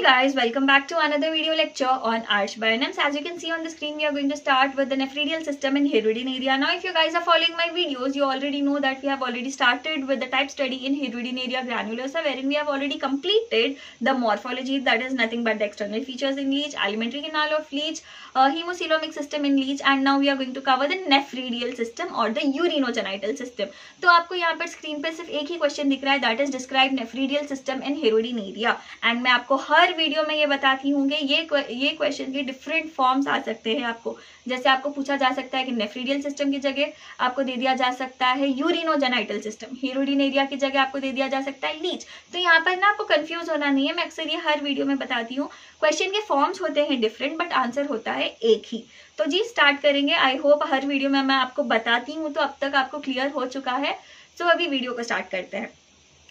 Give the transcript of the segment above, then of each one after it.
Hey guys, welcome back to another video lecture on arch bionyms. As you can see on the screen, we are going to start with the nephridial system in Hirudin area. Now, if you guys are following my videos, you already know that we have already started with the type study in Hirudin area granulosa, wherein we have already completed the morphology, that is nothing but the external features in leech, alimentary canal of leech, hemocoelomic system in leech, and now we are going to cover the nephridial system or the urinogenital system. तो आपको यहाँ पर screen पे सिर्फ एक ही question दिख रहा है, that is describe nephridial system in Hirudinaria. And मैं आपको हर वीडियो में ये बताती हूँ कि ये क्वेश्चन के डिफरेंट फॉर्म्स आ सकते हैं. आपको जैसे आपको पूछा जा सकता है कि नेफ्रिडियल सिस्टम की जगह आपको दे दिया जा सकता है यूरिनोजेनाइटल सिस्टम, हिरुडिन एरिया की जगह आपको दे दिया जा सकता है लीच. तो यहाँ पर ना आपको कंफ्यूज होना नहीं है, मैं अक्सर ये हर वीडियो में बताती हूँ. क्वेश्चन के फॉर्म्स होते हैं डिफरेंट बट आंसर होता है एक ही. तो जी स्टार्ट करेंगे. आई होप हर वीडियो में मैं आपको बताती हूँ तो अब तक आपको क्लियर हो चुका है. तो अभी वीडियो को स्टार्ट करते हैं.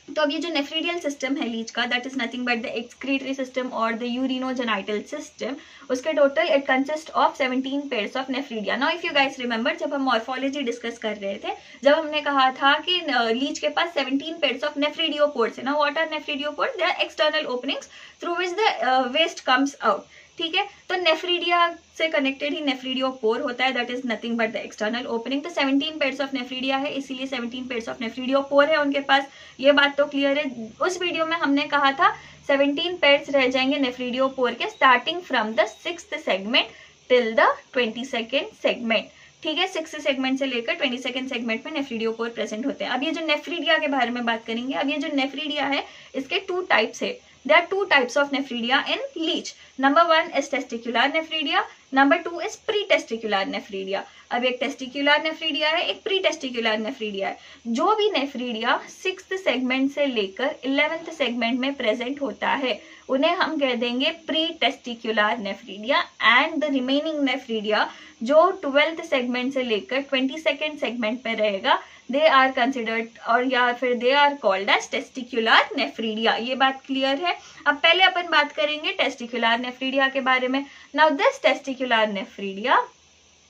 तो अब ये जो नेफ्रिडियल सिस्टम है लीच का, that is nothing but the excretory system और द यूरिनोजेनाइटल सिस्टम. उसके total it consist of 17 pairs of nephridia. Now if you guys remember, जब हम मॉर्फोलॉजी डिस्कस कर रहे थे, जब हमने कहा था कि लीच के पास 17 पेयर्स ऑफ नेफ्रिडियोपोर्स है. Now what are nephridiopores? They are external openings through which the waste comes out. ठीक है, तो नेफ्रिडिया से कनेक्टेड ही नेफ्रिडियोपोर होता है, that is nothing but the external opening. तो 17 पेयर्स ऑफ नेफ्रिडिया है, इसीलिए 17 पेयर्स ऑफ नेफ्रिडियोपोर है उनके पास. ये बात तो क्लियर है. उस वीडियो में हमने कहा था 17 पेयर्स रह जाएंगे नेफ्रिडियोपोर के, starting from the 6th segment till the 22nd segment. ठीक है, 6th सेगमेंट से लेकर 22nd सेगमेंट में नेफ्रिडियोपोर प्रेजेंट होते हैं. अब ये जो नेफ्रिडिया के बारे में बात करेंगे. अब ये जो नेफ्रिडिया है इसके 2 टाइप्स है. There are 2 types of nephridia in leech. Number 1 is testicular nephridia. Number 2 is pre-testicular nephridia. अब एक testicular nephridia है, एक pre-testicular nephridia है. जो भी nephridia 6th segment से लेकर 11th segment में present होता है, उन्हें हम कह देंगे pre-testicular nephridia. And the remaining nephridia जो 12th segment से लेकर 22nd segment पे रहेगा, दे आर कंसिडर्ड और या फिर they are called as testicular nephridia. ये बात क्लियर है. अब पहले अपन बात करेंगे टेस्टिकुलर नेफ्रिडिया के बारे में. नाउ दिस टेस्टिकुलर नेफ्रिडिया,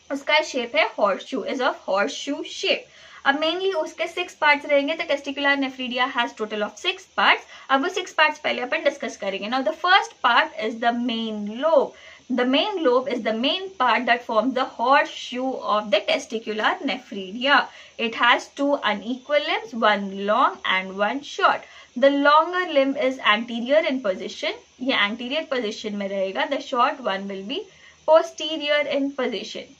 उसका शेप है horseshoe, is of horseshoe shape. अब मेनली उसके 6 पार्ट्स रहेंगे. तो testicular nephridia has total of 6 parts. अब वो 6 पार्ट्स पहले अपन डिस्कस करेंगे. Now the first part is the main lobe. The main lobe is the main part that forms the horseshoe of the testicular nephridia. It has 2 unequal limbs, one long and one short. The longer limb is anterior in position. ये anterior position में रहेगा. The short one will be posterior in position.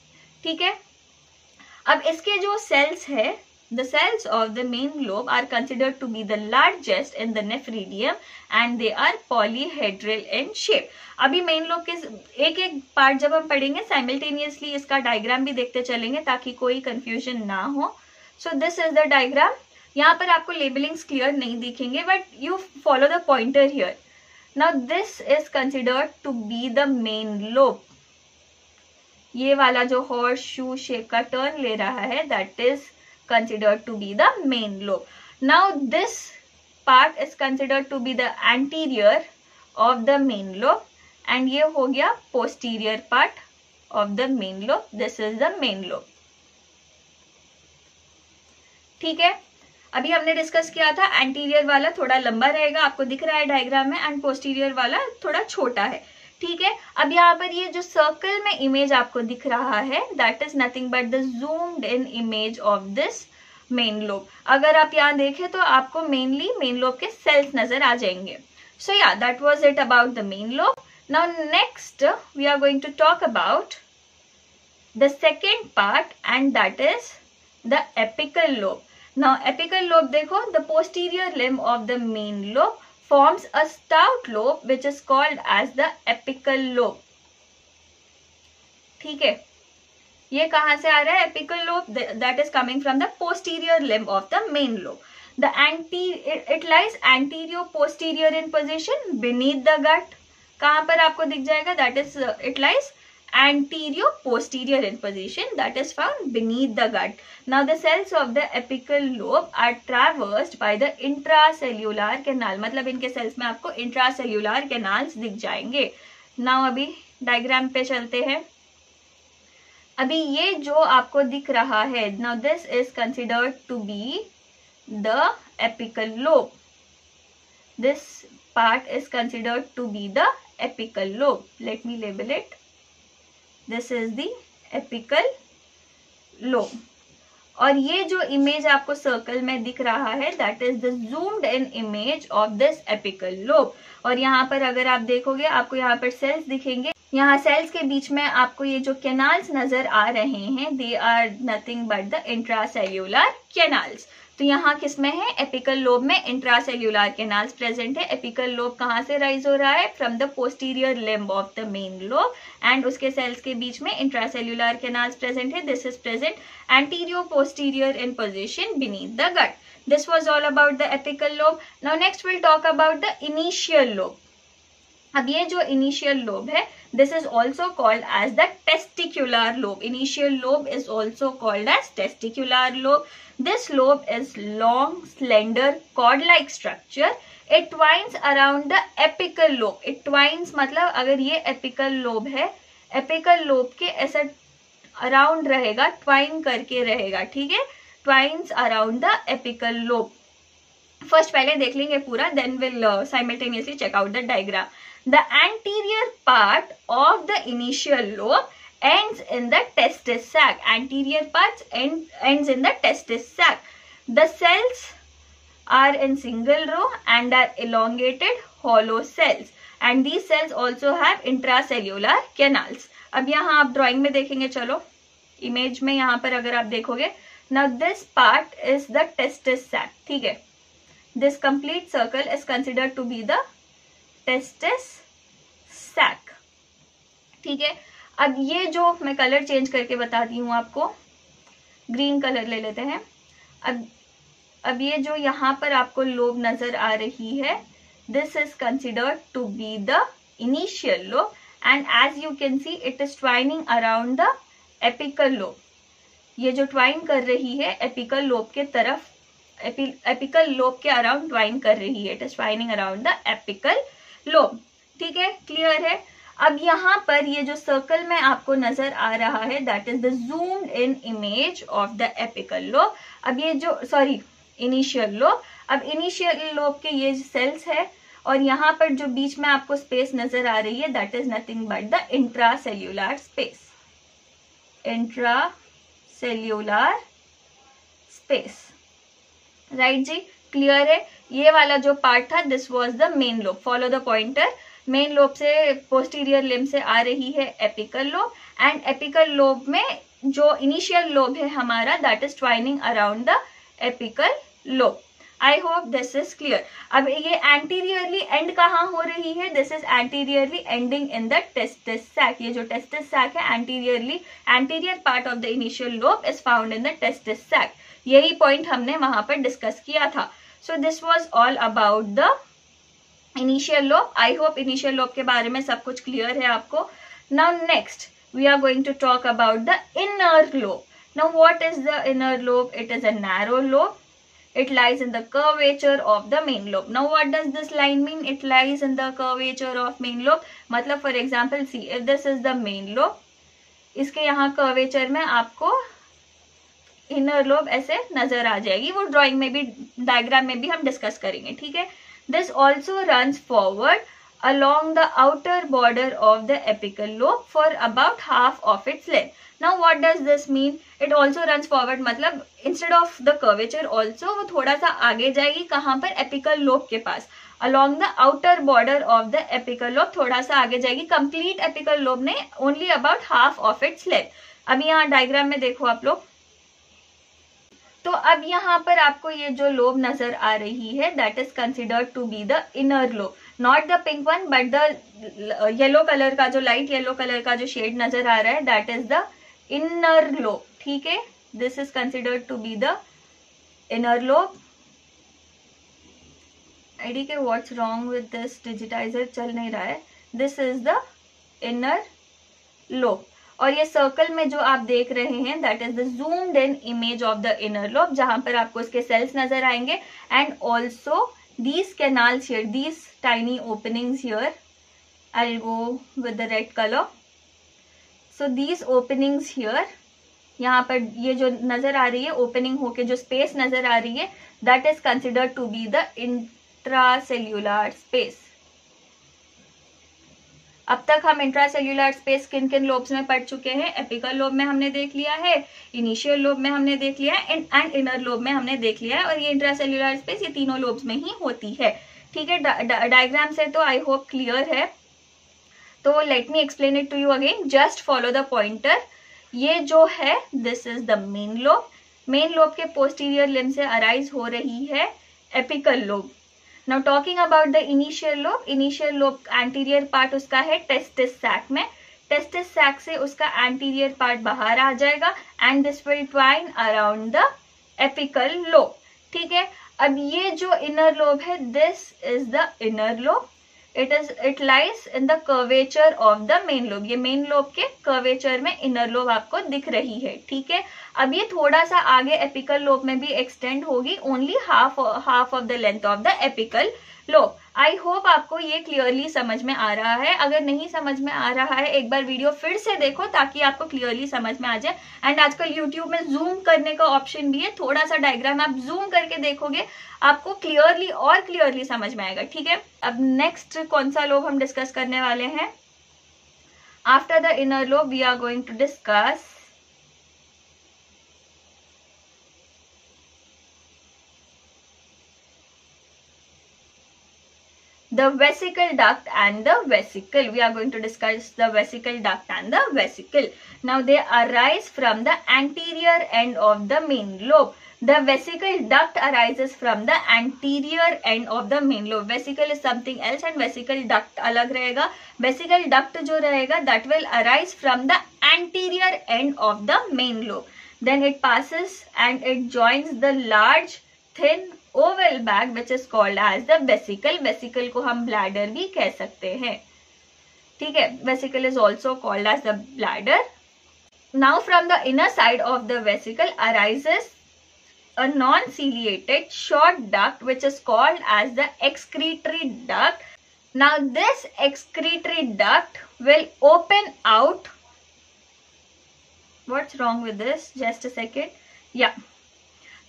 ठीक है. अब इसके जो cells है, the cells of the main lobe are considered to be the largest in the nephridium and they are polyhedral in shape. अभी main lobe के एक एक पार्ट जब हम पढ़ेंगे साइमल्टेनियसली इसका डायग्राम भी देखते चलेंगे ताकि कोई कंफ्यूजन ना हो. So this is the diagram. यहाँ पर आपको लेबलिंग्स क्लियर नहीं दिखेंगे but you follow the pointer here. Now this is considered to be the main lobe. ये वाला जो हॉर्स शू शेप का टर्न ले रहा है, that is considered to be the main lobe. Now this part is considered to be the anterior of the main lobe and ये हो गया posterior part of the main lobe. This is the main lobe. ठीक है. अभी हमने discuss किया था anterior वाला थोड़ा लंबा रहेगा, आपको दिख रहा है डायग्राम में, एंड पोस्टीरियर वाला थोड़ा छोटा है. ठीक है. अब यहाँ पर ये जो सर्कल में इमेज आपको दिख रहा है, that is nothing but the zoomed in image of this main lobe. अगर आप यहाँ देखें तो आपको मेनली मेन लोब के सेल्स नजर आ जाएंगे. So yeah that was it about the main lobe. Now next we are going to talk about the second part and that is the apical lobe. Now apical lobe देखो, the posterior limb of the main lobe forms a stout lobe which is called as the apical lobe. ठीक है. ये कहाँ से आ रहा है? apical lobe that is coming from the posterior limb of the main lobe. It lies anterior posterior in position beneath the gut. कहाँ पर आपको दिख जाएगा? That is it lies anterior posterior in position, that is found beneath the gut. Now the cells of the apical lobe are traversed by the intracellular canal. मतलब इनके sales में आपको intracellular canals दिख जाएंगे. Now अभी diagram पे चलते हैं. अभी ये जो आपको दिख रहा है, now this is considered to be the apical lobe. This part is considered to be the apical lobe. Let me label it. This is the apical lobe. और ये जो इमेज आपको सर्कल में दिख रहा है that is the zoomed in image of this apical lobe. और यहाँ पर अगर आप देखोगे आपको यहाँ पर सेल्स दिखेंगे. यहाँ सेल्स के बीच में आपको ये जो कैनाल्स नजर आ रहे हैं they are nothing but the intracellular canals. तो यहाँ किसमें है? एपिकल लोब में इंट्रासेल्यूलर कैनाल्स प्रेजेंट है. एपिकल लोब कहाँ से राइज हो रहा है? From the posterior limb of the main lobe and उसके सेल्स के बीच में इंट्रासेल्यूलर कैनाल्स प्रेजेंट है. This is present anterior posterior in position beneath the gut. This was all about the apical lobe. Now next we'll talk about the initial lobe. अब ये जो initial lobe है, this is also called as the testicular lobe. Initial lobe is also called as testicular lobe. This lobe is long, slender, cord-like structure. It twines around the apical lobe. It twines मतलब अगर ये apical lobe है, apical lobe के ऐसा around रहेगा, twine करके रहेगा, ठीक है? Twines around the apical lobe. First पहले देख लेंगे पूरा, then we'll simultaneously check out the diagram. The anterior part of the initial lobe ends in the testis sac. Anterior parts ends in the testis sac. The cells are in single row and are elongated hollow cells. And these cells also have intracellular canals. अब यहाँ आप drawing में देखेंगे, चलो image में यहाँ पर अगर आप देखोगे, now this part is the testis sac, ठीक है? This complete circle is considered to be the testis sac, ठीक है? अब ये जो मैं कलर चेंज करके बताती हूँ आपको, ग्रीन कलर ले लेते हैं. अब ये जो यहाँ पर आपको लोब नजर आ रही है, this is considered to be the initial lobe and as you can see it is twining around the apical lobe. ये जो ट्वाइन कर रही है एपिकल लोब के तरफ, एपिकल लोब के अराउंड ट्वाइन कर रही है. It is twining around the apical lobe, ठीक है? क्लियर है? अब यहाँ पर ये जो सर्कल में आपको नजर आ रहा है that is the zoomed in image of the apical lobe. अब ये जो इनिशियल लोब, अब इनिशियल लोब के ये सेल्स है और यहाँ पर जो बीच में आपको स्पेस नजर आ रही है that is nothing but the intracellular space. Cellular space, right जी? क्लियर है? ये वाला जो पार्ट था this was the main lobe. Follow the pointer. Main lobe से पोस्टीरियर लिम्ब से आ रही है apical lobe and apical lobe में जो इनिशियल लोब है हमारा that is twining around the apical lobe. I hope this is clear. अब ये एंटीरियरली एंड कहाँ हो रही है? This is anteriorly ending in the testis sac. ये जो टेस्टिस सैक है anteriorly, anterior part of the initial lobe is found in the testis sac. यही पॉइंट हमने वहां पर डिस्कस किया था. So this was all about the initial lobe. I hope initial lobe के बारे में सब कुछ क्लियर है आपको. Now next we are going to talk about the inner lobe. Now what is the inner lobe? It is a narrow lobe. It lies in the curvature of the main lobe. Now what does this line mean? It lies in the curvature of main lobe. मतलब for example see if this is the main lobe, इसके यहाँ curvature में आपको inner lobe ऐसे नजर आ जाएगी. वो drawing में भी, डायग्राम में भी हम डिस्कस करेंगे, ठीक है? This also runs forward along the outer border of the apical lobe for about half of its length. Now what does this mean? It also runs forward मतलब instead of the curvature also वो थोड़ा सा आगे जाएगी. कहाँ पर? Apical lobe के पास. Along the outer border of the apical lobe थोड़ा सा आगे जाएगी. Complete apical lobe नहीं, only about half of its length. अभी यहाँ डायग्राम में देखो आप लोग. तो अब यहाँ पर आपको ये जो लोब नजर आ रही है that is considered to be the inner lobe. Not the pink one but the yellow colour का जो लाइट येलो कलर का जो शेड नजर आ रहा है that is the inner lobe, ठीक है? This is considered to be the inner lobe. ID K what's wrong with this, digitiser चल नहीं रहा है. This is the inner lobe. और ये सर्कल में जो आप देख रहे हैं that is the zoomed in image of the inner lobe, जहां पर आपको इसके सेल्स नजर आएंगे and also these canals here, these tiny openings here. I'll go with the red color. So these openings here, यहाँ पर ये जो नजर आ रही है ओपनिंग होके जो स्पेस नजर आ रही है that is considered to be the intracellular space. अब तक हम इंट्रासेल्यूलर स्पेस किन किन लोब्स में पढ़ चुके हैं? एपिकल लोब में हमने देख लिया है, इनिशियल लोब में हमने देख लिया है, एंड इनर लोब में हमने देख लिया है, और ये इंट्रासेल्यूलर स्पेस ये तीनों लोब्स में ही होती है। ठीक है, डायग्राम से तो आई होप क्लियर है। तो let me explain it to you again, just follow the pointer. ये जो है this is the main lobe. Main lobe के पोस्टीरियर लिम्ब से अराइज हो रही है apical lobe. Now talking about the initial lobe, initial lobe anterior part उसका है टेस्टिस सैक में। टेस्टिस सैक से उसका एंटीरियर पार्ट बाहर आ जाएगा and this will twine around the apical lobe. ठीक है, अब ये जो इनर लोब है this is the inner lobe. It lies in the curvature of the main lobe. ये मेन लोब के कर्वेचर में इनर लोब आपको दिख रही है। ठीक है, अब ये थोड़ा सा आगे एपिकल लोब में भी एक्सटेंड होगी, only half of the length of the apical lobe. I hope आपको ये क्लियरली समझ में आ रहा है। अगर नहीं समझ में आ रहा है एक बार वीडियो फिर से देखो ताकि आपको क्लियरली समझ में आ जाए। एंड आजकल यूट्यूब में जूम करने का ऑप्शन भी है, थोड़ा सा डायग्राम आप जूम करके देखोगे आपको क्लियरली और क्लियरली समझ में आएगा। ठीक है, अब नेक्स्ट कौन सा लोब हम डिस्कस करने वाले हैं? After the inner lobe we are going to discuss the vesicle duct and the vesicle. We are going to discuss the vesicle duct and the vesicle. Now they arise from the anterior end of the main lobe. The vesicle duct arises from the anterior end of the main lobe. Vesicle is something else and vesicle duct अलग रहेगा। Vesicle duct जो रहेगा that will arise from the anterior end of the main lobe. Then it passes and it joins the large thin oval bag which is called as the vesicle. Vesicle को हम bladder भी कह सकते हैं। ठीक है, vesicle is also called as the bladder. Now from the inner side of the vesicle arises a non ciliated short duct which is called as the excretory duct. Now this excretory duct will open out. What's wrong with this? Just a second. Yeah.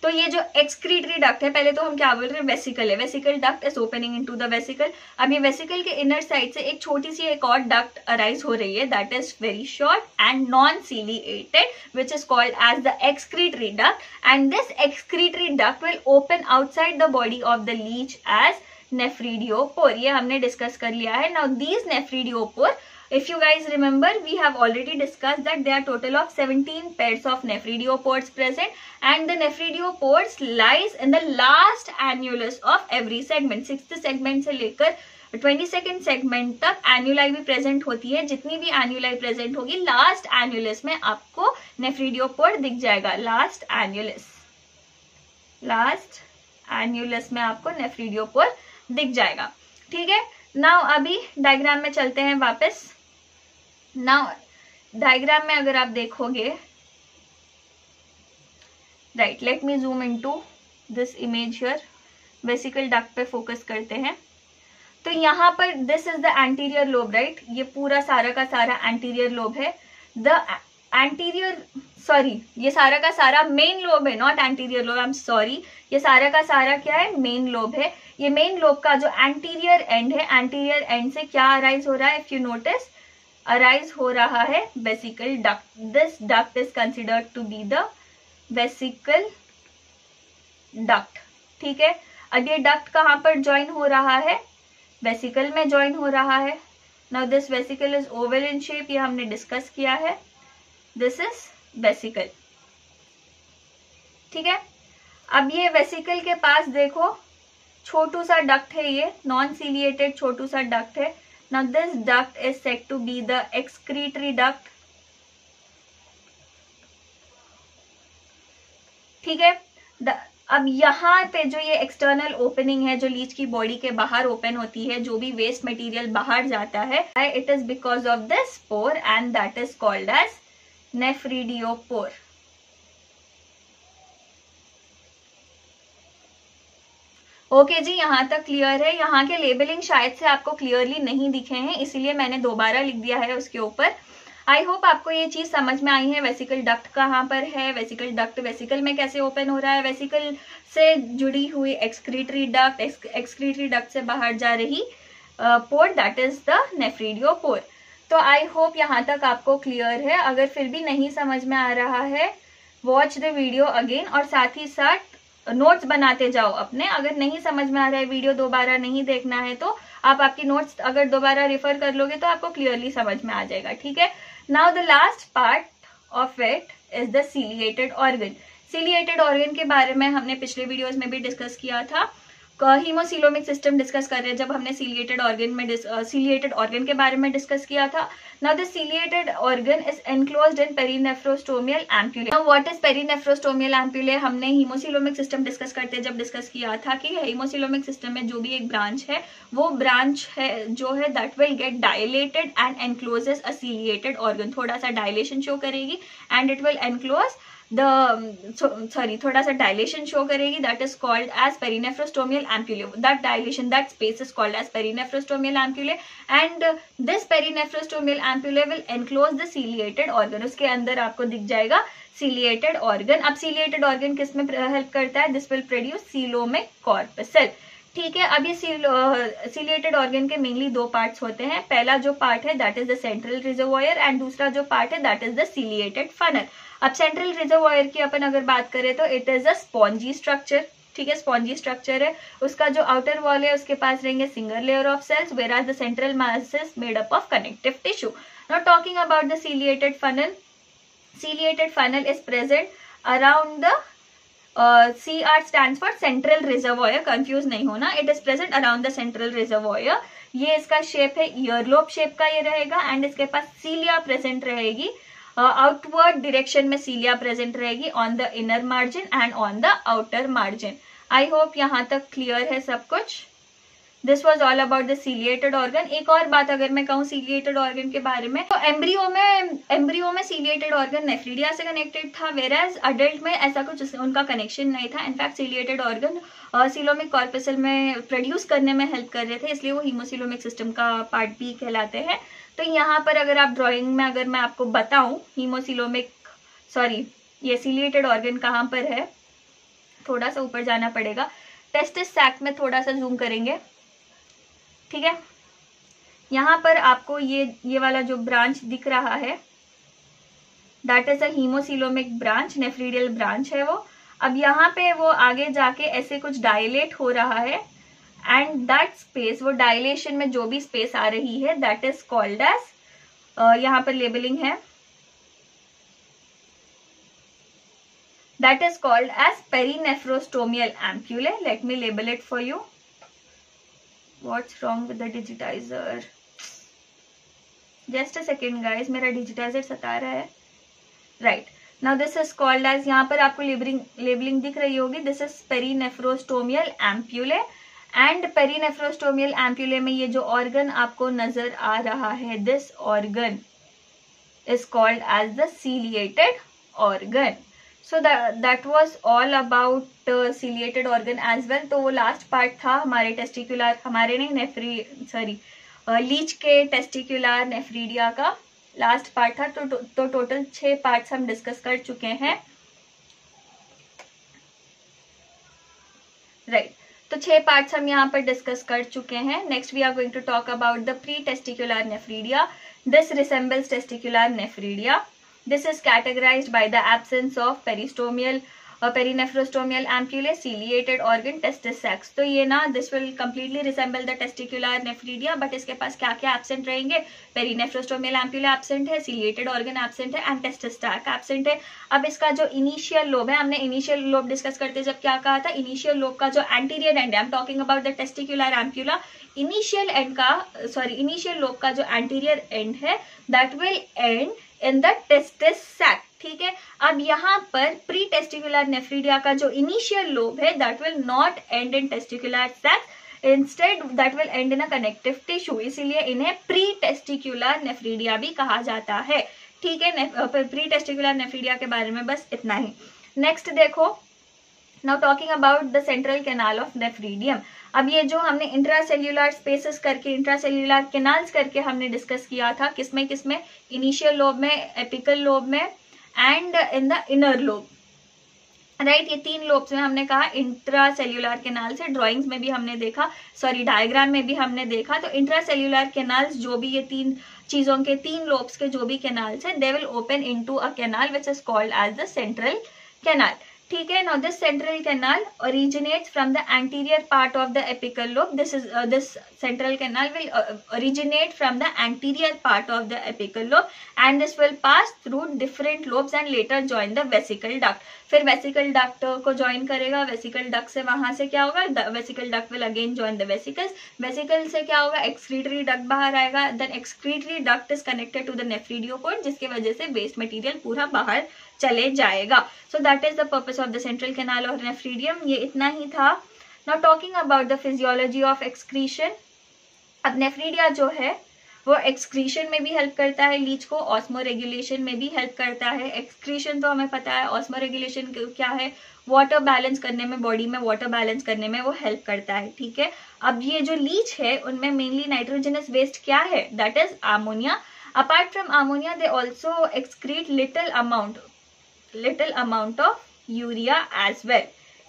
तो ये जो excretory duct है, पहले तो हम क्या बोल रहे हैं? वेसिकल है। Vesicle duct is opening into the vesicle. अब ये वेसिकल के इनर साइड से एक छोटी सी एक और डक्ट अराइज हो रही है that is very short and non ciliated which is called as the excretory duct. And this excretory duct will open outside the body of the leech as nephridiopore. ये हमने डिस्कस कर लिया है। Now these nephridiopore, if you guys remember, we have already discussed that there are total of 17 pairs of nephridiopores present and the nephridiopores lies in the last annulus of every segment. 6th segment से लेकर 22nd segment तक annuli भी present होती है। जितनी भी annuli present होगी last annulus में आपको nephridiopore दिख जाएगा। last annulus में आपको nephridiopore दिख जाएगा। ठीक है, नाउ अभी डायग्राम में चलते हैं वापस। नाउ डायग्राम में अगर आप देखोगे, right, let me zoom into this image here. Vesicle duct पे फोकस करते हैं। तो यहाँ पर this is the anterior lobe, right. ये पूरा सारा का सारा एंटीरियर लोब है। द एंटीरियर, सॉरी, ये सारा का सारा मेन लोब है, not anterior lobe, I am sorry. ये सारा का सारा क्या है? मेन लोब है। ये मेन लोब का जो एंटीरियर एंड है, एंटीरियर एंड से क्या अराइज हो रहा है? इफ यू नोटिस, अराइज हो रहा है vesicle duct. This duct is considered to be the vesicle duct. ठीक है, अब ये डक्ट कहाँ पर ज्वाइन हो रहा है? वेसिकल में ज्वाइन हो रहा है। Now this vesicle is oval in shape, ये हमने डिस्कस किया है। This is vesicle. ठीक है, अब ये वेसिकल के पास देखो छोटू सा डक्ट है, ये नॉन सीलिएटेड छोटू सा डक्ट है। Now this duct is said to be the excretory duct. ठीक है, अब यहाँ पे जो ये एक्सटर्नल ओपनिंग है जो लीच की बॉडी के बाहर ओपन होती है, जो भी वेस्ट मटेरियल बाहर जाता है, it is because of this pore and that is called as nephridiopore. Okay जी, यहाँ तक क्लियर है। यहाँ के लेबलिंग शायद से आपको क्लियरली नहीं दिखे हैं, इसीलिए मैंने दोबारा लिख दिया है उसके ऊपर। आई होप आपको ये चीज समझ में आई है। वेसिकल डक्ट कहाँ पर है, वेसिकल डक्ट वेसिकल में कैसे ओपन हो रहा है, वेसिकल से जुड़ी हुई एक्सक्रीटरी डक्ट, एक्सक्रीटरी डक्ट से बाहर जा रही पोर दैट इज द नेफ्रीडियोपोर। तो आई होप यहाँ तक आपको क्लियर है। अगर फिर भी नहीं समझ में आ रहा है, वॉच द वीडियो अगेन और साथ ही साथ नोट्स बनाते जाओ अपने। अगर नहीं समझ में आ रहा है, वीडियो दोबारा नहीं देखना है, तो आप आपकी नोट्स अगर दोबारा रेफर कर लोगे तो आपको क्लियरली समझ में आ जाएगा, ठीक है। Now the last part of it is the ciliated organ. Ciliated organ के बारे में हमने पिछले वीडियोस में भी डिस्कस किया था। हीमोसिलोमिक सिस्टम डिस्कस कर रहे हैं जब हमने सीलिएटेड ऑर्गन के बारे में डिस्कस किया था। Now the ciliated organ is enclosed in perinephrostomial ampullae. Now what is perinephrostomial ampullae? हमने हीमोसिलोमिक सिस्टम डिस्कस करते जब डिस्कस किया था कि हीमोसिलोमिक सिस्टम में जो भी एक ब्रांच है, वो ब्रांच है जो है that will get dilated and encloses a ciliated organ. थोड़ा सा डायलेशन शो करेगी एंड इट विल एनक्लोज थोड़ा सा डायलेशन शो करेगी, that is called as perinephrostomial ampullae. That dilation, that space is called as perinephrostomial ampullae and this perinephrostomial ampullae will enclose the ciliated organ. उसके अंदर आपको दिख जाएगा ciliated organ. अब ciliated organ किस में हेल्प करता है? This will produce coelomic corpuscle, ठीक है। अब ये सीलिएटेड ऑर्गन के मेनली दो पार्ट्स होते हैं। पहला जो पार्ट है that is the central reservoir and दूसरा जो पार्ट है that is the ciliated funnel. अब सेंट्रल रिजर्वॉयर की अपन अगर बात करें तो it is a spongy structure, ठीक है, स्पॉन्जी स्ट्रक्चर है। उसका जो आउटर वॉल है उसके पास रहेंगे single layer of cells, whereas the central mass is made up of connective tissue. Now talking about the ciliated funnel, ciliated funnel is present around the CR stands for central reservoir, confuse नहीं होना, it is present around the central reservoir. ये इसका shape है earlobe shape का ये रहेगा and इसके पास सीलिया present रहेगी। आउटवर्ड डायरेक्शन में सीलिया प्रेजेंट रहेगी on the inner margin and on the outer margin. I hope यहाँ तक क्लियर है सब कुछ। This was all about the ciliated organ. एक और बात अगर मैं कहूँ सीलिएटेड ऑर्गन के बारे में, तो एम्ब्रियो में सीलिएटेड ऑर्गन नेफ्रीडिया से कनेक्टेड था, वेराज अडल्ट में ऐसा कुछ उनका कनेक्शन नहीं था। In fact ciliated organ coelomic corpuscle में प्रोड्यूस करने में हेल्प कर रहे थे, इसलिए वो हीमोसिलोमिक सिस्टम का पार्ट भी कहलाते हैं। तो यहाँ पर अगर आप ड्राइंग में अगर मैं आपको बताऊं ये सीलिएटेड ऑर्गन कहाँ पर है, थोड़ा सा ऊपर जाना पड़ेगा, टेस्टिस सैक में थोड़ा सा जूम करेंगे, ठीक है। यहाँ पर आपको ये वाला जो ब्रांच दिख रहा है that is a haemocoelomic branch, nephridial branch है वो। अब यहाँ पे वो आगे जाके ऐसे कुछ डायलेट हो रहा है एंड दैट स्पेस, वो डायलेशन में जो भी स्पेस आ रही है दैट इज कॉल्ड एज, यहाँ पर लेबलिंग है, that is called as perinephrostomial ampullae. Let me label it for you. What's wrong with the digitizer? Just a second guys, मेरा digitizer सता रहा है। Right. Now this is called as, यहाँ पर आपको लेबलिंग दिख रही होगी, this is perinephrostomial ampullae and perinephrostomial ampullae में ये जो ऑर्गन आपको नजर आ रहा है, this organ is called as the ciliated organ. So that was all about ciliated organ as well. तो वो लास्ट पार्ट था हमारे टेस्टिकुलर, हमारे नहीं लीच के टेस्टिकुलर नेफ्रीडिया का लास्ट पार्ट था। तो टोटल 6 पार्ट्स हम डिस्कस कर चुके हैं, राइट। तो 6 पार्ट्स हम यहाँ पर डिस्कस कर चुके हैं। Next we are going to talk about the pre testicular nephridia. This resembles testicular nephridia. This is categorized by the absence of perinephrostomial ampullae, ciliated organ, testis sacs. तो ये ना this will completely resemble the testicular nephridia, but इसके पास क्या क्या absent रहेंगे? perinephrostomial ampullae absent है, ciliated organ absent है and testis sac absent है। अब इसका जो इनिशियल लोब है, हमने इनिशियल लोब डिस्कस करते जब क्या कहा था, इनिशियल लोब का जो anterior end, I am talking about the testicular ampulla, initial lobe का जो एंटीरियर एंड है that will end in the testis sac, ठीक है। अब यहाँ पर प्री टेस्टिकुलर नेफ्रीडिया का जो इनिशियल लोब है that will not end in testicular sac, instead that will end in a connective tissue, इसीलिए इन्हें प्री टेस्टिकुलर नेफ्रीडिया भी कहा जाता है, ठीक है। प्री टेस्टिकुलर नेफ्रीडिया के बारे में बस इतना ही। नेक्स्ट देखो, now talking about the central canal of nephridium. अब ये जो हमने इंट्रासेल्यूलर स्पेसेस करके, इंट्रासेल्यूलर कैनाल्स करके हमने डिस्कस किया था, किसमें इनिशियल लोब में, एपिकल लोब में and in the inner lobe. Right. ये 3 लोब्स में हमने कहा इंट्रा सेल्यूलर केनाल से, ड्राइंग्स में भी हमने देखा, सॉरी डायग्राम में भी हमने देखा। तो इंट्रा सेल्यूलर केनाल्स जो भी ये 3 चीजों के 3 लोब्स के जो भी केनाल्स है, they will open into a canal which is called as the central canal. ठीक है। Now this central canal originates from the anterior part of the apical lobe. This central canal will originate from the anterior part of the apical lobe, and this will pass through different lobes and later join the vesical duct. फिर vesical duct को join करेगा, vesical duct से वहां से क्या होगा, vesical duct will again join the vesicles, vesical से क्या होगा, एक्सक्रीटरी डक्ट बाहर आएगा, then excretory duct is connected to the nephridiopore, जिसकी वजह से वेस्ट मटेरियल पूरा बाहर चले जाएगा। So that is the purpose of the central canal और नेफ्रीडियम। ये इतना ही था। Now talking about the physiology of excretion. अब नेफ्रीडिया जो है वो एक्सक्रीशन में भी हेल्प करता है लीच को, ऑस्मो रेगुलेशन में भी हेल्प करता है। एक्सक्रीशन तो हमें पता है, ऑस्मो रेगुलेशन क्या है, वाटर बैलेंस करने में, बॉडी में वाटर बैलेंस करने में वो हेल्प करता है। ठीक है। अब ये जो लीच है उनमें मेनली नाइट्रोजनस वेस्ट क्या है, that is ammonia. Apart from ammonia they also excrete little amount of urea as well.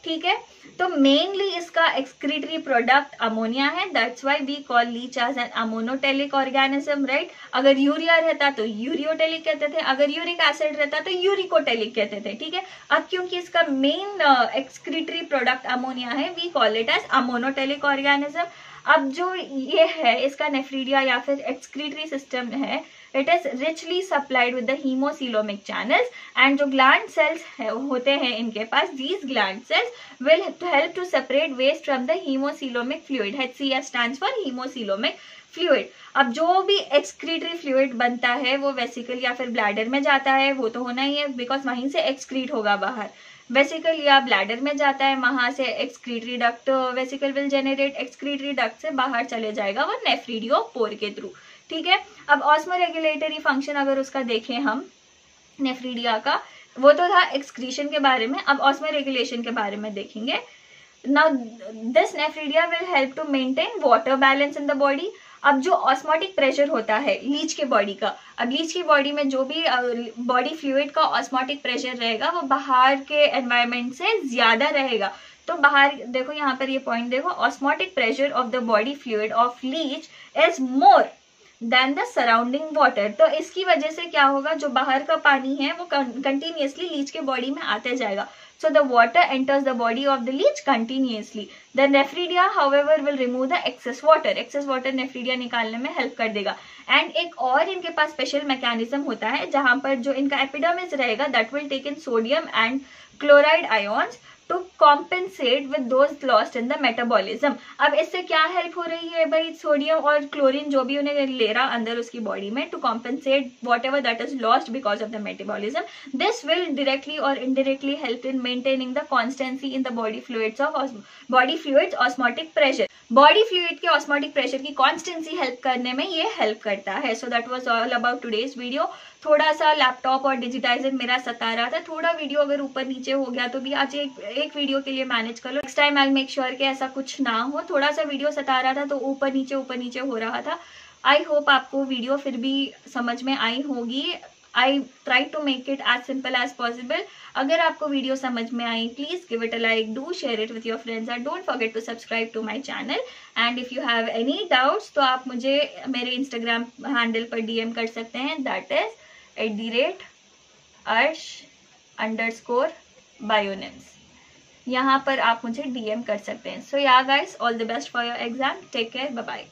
ठीक है। तो मेनली इसका एक्सक्रीटरी प्रोडक्ट अमोनिया है, that's why we call leech as an ammonotelic organism, right. अगर urea रहता तो यूरियोटेलिक कहते थे, अगर यूरिक एसिड रहता तो यूरिकोटेलिक कहते थे। ठीक है। अब क्योंकि इसका मेन एक्सक्रीटरी प्रोडक्ट अमोनिया है, we call it as ammonotelic organism. अब जो ये है इसका नेफ्रीडिया या फिर एक्सक्रीटरी सिस्टम है, it is richly supplied with the hemocoelomic channels, and जो gland cells होते हैं इनके पास, these gland cells will help to separate waste from the hemocoelomic fluid. HCF stands for hemocoelomic fluid. अब जो भी excretory fluid बनता है वो वेसिकल या फिर ब्लैडर में जाता है, वो तो होना ही है बिकॉज वहीं से एक्सक्रीट होगा बाहर। वेसिकल या ब्लैडर में जाता है, वहां से excretory duct, vesicle will generate, excretory duct से बाहर चले जाएगा वो नेफ्रिडियोपोर के थ्रू। ठीक है। अब ऑस्मो रेगुलेटरी फंक्शन अगर उसका देखें हम नेफ्रीडिया का, वो तो था एक्सक्रीशन के बारे में, अब ऑस्मो रेगुलेशन के बारे में देखेंगे। Now this nephridia will help to maintain water balance in the body. अब जो ऑस्मोटिक प्रेशर होता है लीच के बॉडी का, अब लीच की बॉडी में जो भी बॉडी फ्लूइड का ऑस्मोटिक प्रेशर रहेगा वो बाहर के एनवायरमेंट से ज्यादा रहेगा। तो बाहर देखो, यहाँ पर ये पॉइंट देखो, osmotic pressure of the body fluid of leech is more than the surrounding water. तो इसकी वजह से क्या होगा, जो बाहर का पानी है वो कंटिन्यूअसली लीच के बॉडी में आते जाएगा। So the water enters the body of the leech continuously. The nephridia, however, will remove the excess water. Excess water nephridia निकालने में हेल्प कर देगा। एंड एक और इनके पास स्पेशल मैकेनिज्म होता है जहां पर जो इनका एपिडर्मिस रहेगा that will take in sodium and chloride ions to compensate with those lost in the metabolism. अब इससे क्या हेल्प हो रही है भाई, सोडियम और क्लोरीन जो भी उन्हें ले रहा अंदर उसकी बॉडी में, to compensate whatever that is lost because of the metabolism. This will directly और indirectly help in maintaining the constancy in the body fluids osmotic pressure. Body fluid के ऑस्मोटिक प्रेशर की constancy help करने में ये help करता है। So that was all about today's video. थोड़ा सा लैपटॉप और डिजिटाइजर मेरा सता रहा था, थोड़ा वीडियो अगर ऊपर नीचे हो गया तो भी आज एक वीडियो के लिए मैनेज कर लो। Next time I make sure कि ऐसा कुछ ना हो। थोड़ा सा वीडियो सता रहा था तो ऊपर नीचे हो रहा था। आई होप आपको वीडियो फिर भी समझ में आई होगी। I try to make it as simple as possible. अगर आपको वीडियो समझ में आई please give it a like, do share it with your friends and don't forget to subscribe to my channel. And if you have any doubts तो आप मुझे मेरे Instagram handle पर डीएम कर सकते हैं, दैट इज @arsh_bionims। यहाँ पर आप मुझे डीएम कर सकते हैं। So yeah guys, all the best for your exam. Take care, bye bye.